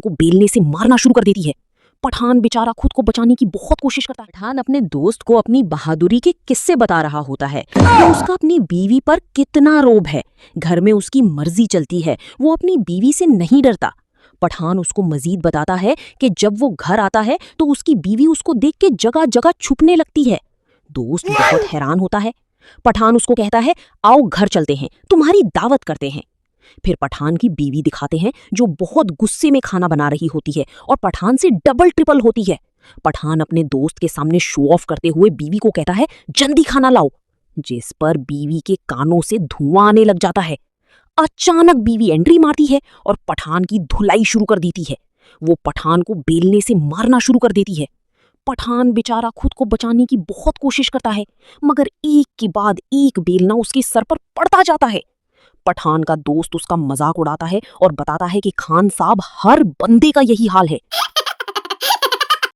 को बेलने से मारना शुरू कर देती है। पठान बेचारा खुद को बचाने की बहुत कोशिश करता है। पठान अपने दोस्त को अपनी बहादुरी के किस्से बता रहा होता है कि उसका अपनी बीवी पर कितना रोब है। घर में उसकी मर्जी चलती है, वो अपनी बीवी से नहीं डरता। पठान उसको मजीद बताता है कि जब वो घर आता है तो उसकी बीवी उसको देख के जगह जगह छुपने लगती है। दोस्त बहुत हैरान होता है। पठान उसको कहता है, आओ घर चलते हैं, तुम्हारी दावत करते हैं। फिर पठान की बीवी दिखाते हैं जो बहुत गुस्से में खाना बना रही होती है और पठान से डबल ट्रिपल होती है। पठान अपने दोस्त के सामने शो ऑफ करते हुए बीवी को कहता है, जल्दी खाना लाओ, जिस पर बीवी के कानों से धुआं आने लग जाता है। अचानक बीवी एंट्री मारती है और पठान की धुलाई शुरू कर देती है। वो पठान को बेलने से मारना शुरू कर देती है। पठान बेचारा खुद को बचाने की बहुत कोशिश करता है, मगर एक के बाद एक बेलना उसके सर पर पड़ता जाता है। पठान का दोस्त उसका मजाक उड़ाता है और बताता है कि खान साहब हर बंदे का यही हाल है।